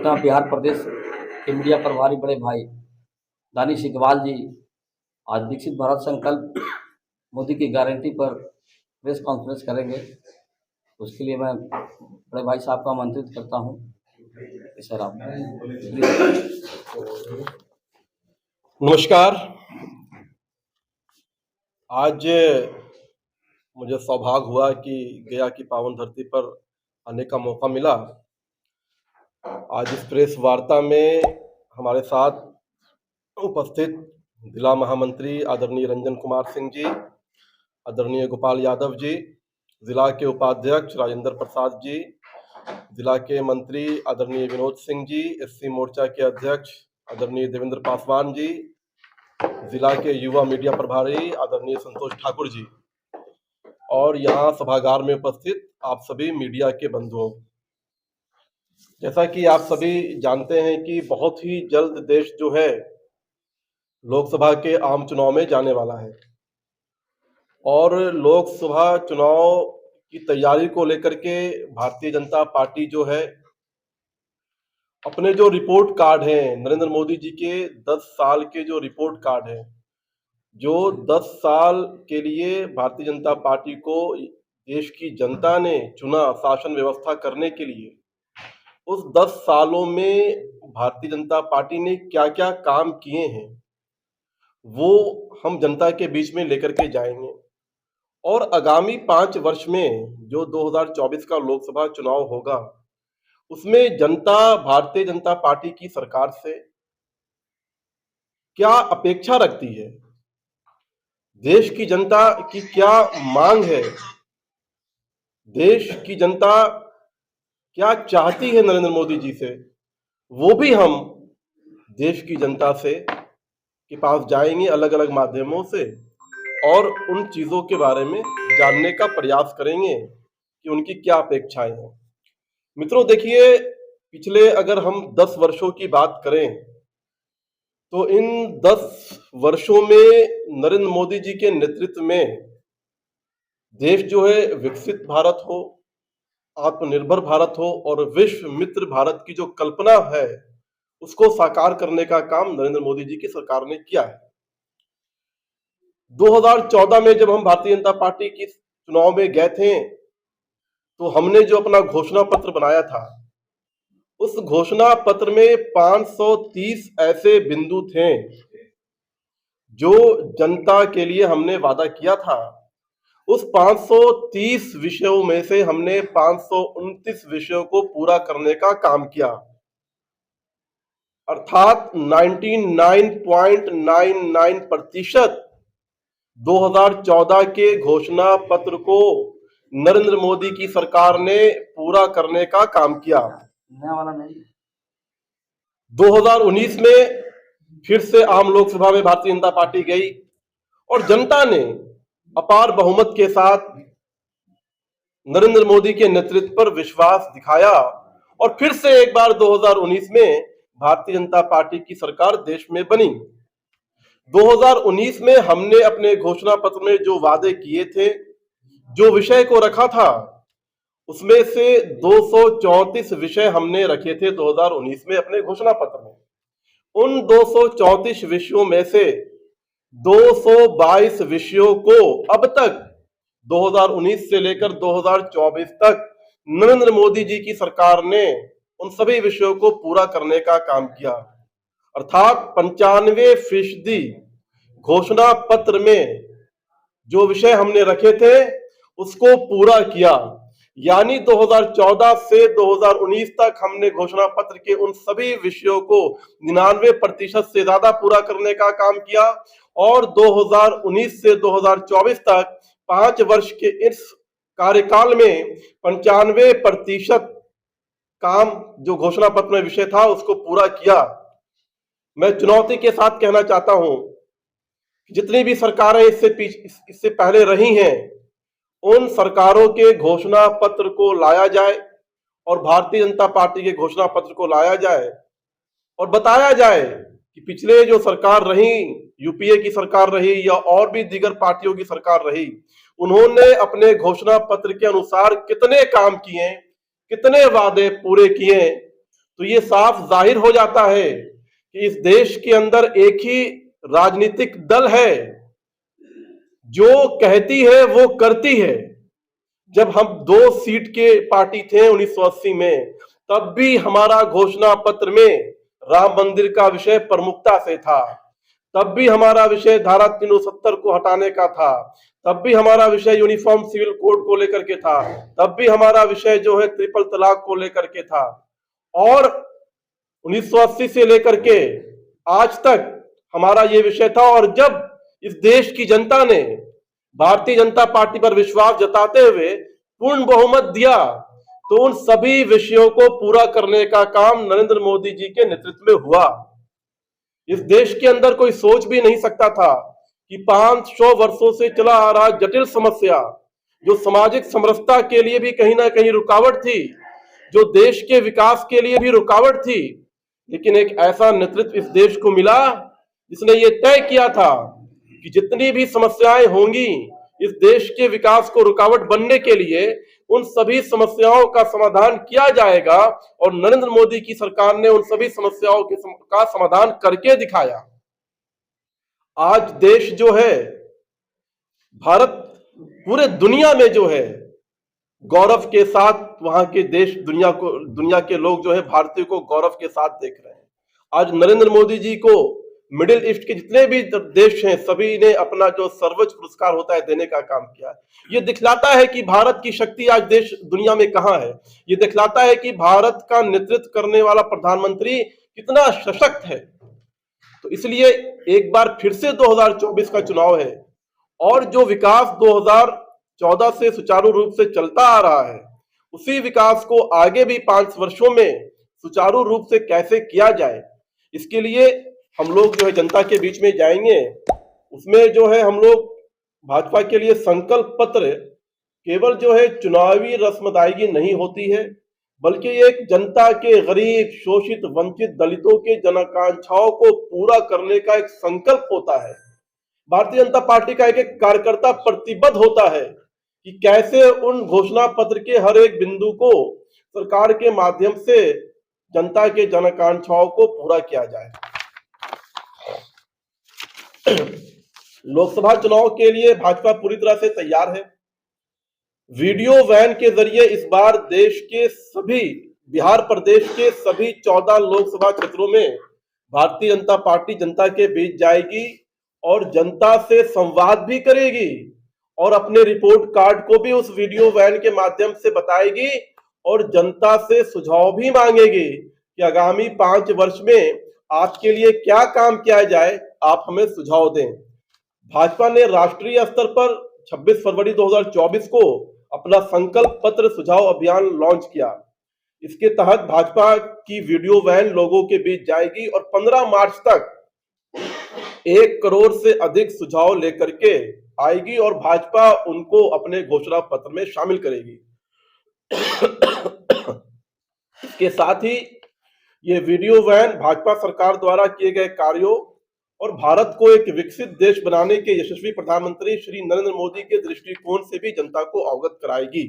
अपना बिहार प्रदेश के मीडिया प्रभारी बड़े भाई दानिश इकबाल जी आज विकसित भारत संकल्प मोदी की गारंटी पर प्रेस कॉन्फ्रेंस करेंगे। उसके लिए मैं बड़े भाई साहब को आमंत्रित करता हूँ। सर आप। नमस्कार। आज मुझे सौभाग्य हुआ कि गया की पावन धरती पर आने का मौका मिला। आज इस प्रेस वार्ता में हमारे साथ उपस्थित जिला महामंत्री आदरणीय रंजन कुमार सिंह जी, आदरणीय गोपाल यादव जी, जिला के उपाध्यक्ष राजेंद्र प्रसाद जी, जिला के मंत्री आदरणीय विनोद सिंह जी, एससी मोर्चा के अध्यक्ष आदरणीय देवेंद्र पासवान जी, जिला के युवा मीडिया प्रभारी आदरणीय संतोष ठाकुर जी और यहाँ सभागार में उपस्थित आप सभी मीडिया के बंधुओं। जैसा कि आप सभी जानते हैं कि बहुत ही जल्द देश जो है लोकसभा के आम चुनाव में जाने वाला है और लोकसभा चुनाव की तैयारी को लेकर के भारतीय जनता पार्टी जो है अपने जो रिपोर्ट कार्ड हैं, नरेंद्र मोदी जी के 10 साल के जो रिपोर्ट कार्ड हैं, जो 10 साल के लिए भारतीय जनता पार्टी को देश की जनता ने चुना शासन व्यवस्था करने के लिए, उस 10 सालों में भारतीय जनता पार्टी ने क्या क्या काम किए हैं वो हम जनता के बीच में लेकर के जाएंगे। और आगामी 5 वर्ष में जो 2024 का लोकसभा चुनाव होगा उसमें जनता भारतीय जनता पार्टी की सरकार से क्या अपेक्षा रखती है, देश की जनता की क्या मांग है, देश की जनता क्या चाहती है नरेंद्र मोदी जी से, वो भी हम देश की जनता से के पास जाएंगे अलग अलग माध्यमों से और उन चीजों के बारे में जानने का प्रयास करेंगे कि उनकी क्या अपेक्षाएं हैं। मित्रों देखिए, पिछले अगर हम 10 वर्षों की बात करें तो इन 10 वर्षों में नरेंद्र मोदी जी के नेतृत्व में देश जो है विकसित भारत हो, आत्मनिर्भर भारत हो और विश्व मित्र भारत की जो कल्पना है उसको साकार करने का काम नरेंद्र मोदी जी की सरकार ने किया है। 2014 में जब हम भारतीय जनता पार्टी की चुनाव में गए थे तो हमने जो अपना घोषणा पत्र बनाया था उस घोषणा पत्र में 530 ऐसे बिंदु थे जो जनता के लिए हमने वादा किया था। उस 530 विषयों में से हमने 529 विषयों को पूरा करने का काम किया, अर्थात 99.99% 2014 के घोषणा पत्र को नरेंद्र मोदी की सरकार ने पूरा करने का काम किया। 2019 में फिर से आम लोकसभा में भारतीय जनता पार्टी गई और जनता ने अपार बहुमत के साथ नरेंद्र मोदी के नेतृत्व पर विश्वास दिखाया और फिर से एक बार 2019 में भारतीय जनता पार्टी की सरकार देश में बनी। 2019 में हमने अपने घोषणा पत्र में जो वादे किए थे, जो विषय को रखा था, उसमें से 234 विषय हमने रखे थे 2019 में अपने घोषणा पत्र में। उन 234 विषयों में से 222 विषयों को अब तक 2019 से लेकर 2024 तक नरेंद्र मोदी जी की सरकार ने उन सभी विषयों को पूरा करने का काम किया, अर्थात 95% घोषणा पत्र में जो विषय हमने रखे थे उसको पूरा किया। यानी 2014 से 2019 तक हमने घोषणा पत्र के उन सभी विषयों को 99% से ज्यादा पूरा करने का काम किया और 2019 से 2024 तक 5 वर्ष के इस कार्यकाल में 95% काम जो घोषणा पत्र में विषय था उसको पूरा किया। मैं चुनौती के साथ कहना चाहता हूं, जितनी भी सरकारें इससे पहले रही हैं उन सरकारों के घोषणा पत्र को लाया जाए और भारतीय जनता पार्टी के घोषणा पत्र को लाया जाए और बताया जाए कि पिछले जो सरकार रही, यूपीए की सरकार रही या और भी दीगर पार्टियों की सरकार रही, उन्होंने अपने घोषणा पत्र के अनुसार कितने काम किए, कितने वादे पूरे किए तो ये साफ जाहिर हो जाता है कि इस देश के अंदर एक ही राजनीतिक दल है जो कहती है वो करती है। जब हम 2 सीट के पार्टी थे 1980 में, तब भी हमारा घोषणा पत्र में राम मंदिर का विषय प्रमुखता से था, तब भी हमारा विषय धारा 370 को हटाने का था, तब भी हमारा विषय यूनिफॉर्म सिविल कोड को लेकर के था, तब भी हमारा विषय जो है ट्रिपल तलाक को लेकर के था। और 1980 से लेकर के आज तक हमारा ये विषय था। और जब इस देश की जनता ने भारतीय जनता पार्टी पर विश्वास जताते हुए पूर्ण बहुमत दिया, तो उन सभी विषयों को पूरा करने का काम नरेंद्र मोदी जी के नेतृत्व में हुआ। इस देश के अंदर कोई सोच भी नहीं सकता था कि 500 वर्षों से चला आ रहा जटिल समस्या, जो सामाजिक समरसता के लिए भी कहीं ना कहीं रुकावट थी, जो देश के विकास के लिए भी रुकावट थी, लेकिन एक ऐसा नेतृत्व इस देश को मिला जिसने ये तय किया था कि जितनी भी समस्याएं होंगी इस देश के विकास को रुकावट बनने के लिए, उन सभी समस्याओं का समाधान किया जाएगा। और नरेंद्र मोदी की सरकार ने उन सभी समस्याओं का समाधान करके दिखाया। आज देश जो है, भारत पूरे दुनिया में जो है गौरव के साथ, वहां के देश दुनिया के लोग जो है भारतीय को गौरव के साथ देख रहे हैं। आज नरेंद्र मोदी जी को मिडिल ईस्ट के जितने भी देश हैं सभी ने अपना जो सर्वोच्च पुरस्कार होता है देने का काम किया। ये दिखलाता है कि भारत की शक्ति आज देश दुनिया में कहां है। ये दिखलाता है कि भारत का नेतृत्व करने वाला प्रधानमंत्री कितना सशक्त है। तो इसलिए एक बार फिर से 2024 का चुनाव है और जो विकास 2014 से सुचारू रूप से चलता आ रहा है, उसी विकास को आगे भी 5 वर्षों में सुचारू रूप से कैसे किया जाए, इसके लिए हम लोग जो है जनता के बीच में जाएंगे। उसमें जो है हम लोग भाजपा के लिए संकल्प पत्र केवल जो है चुनावी रस्म अदायगी नहीं होती है, बल्कि एक जनता के गरीब, शोषित, वंचित, दलितों के जनाकांक्षाओं को पूरा करने का एक संकल्प होता है। भारतीय जनता पार्टी का एक कार्यकर्ता प्रतिबद्ध होता है कि कैसे उन घोषणा पत्र के हर एक बिंदु को सरकार के माध्यम से जनता के जनाकांक्षाओं को पूरा किया जाए। लोकसभा चुनाव के लिए भाजपा पूरी तरह से तैयार है। वीडियो वैन के जरिए इस बार देश के सभी, बिहार प्रदेश के सभी 14 लोकसभा क्षेत्रों में भारतीय जनता पार्टी जनता के बीच जाएगी और जनता से संवाद भी करेगी और अपने रिपोर्ट कार्ड को भी उस वीडियो वैन के माध्यम से बताएगी और जनता से सुझाव भी मांगेगी कि आगामी 5 वर्ष में आपके लिए क्या काम किया जाए, आप हमें सुझाव दें। भाजपा ने राष्ट्रीय स्तर पर 26 फरवरी 2024 को अपना संकल्प पत्र सुझाव अभियान लॉन्च किया। इसके तहत भाजपा की वीडियो वैन लोगों के बीच जाएगी और 15 मार्च तक 1 करोड़ से अधिक सुझाव लेकर के आएगी और भाजपा उनको अपने घोषणा पत्र में शामिल करेगी। इसके साथ ही ये वीडियो वैन भाजपा सरकार द्वारा किए गए कार्यों और भारत को एक विकसित देश बनाने के यशस्वी प्रधानमंत्री श्री नरेंद्र मोदी के दृष्टिकोण से भी जनता को अवगत कराएगी।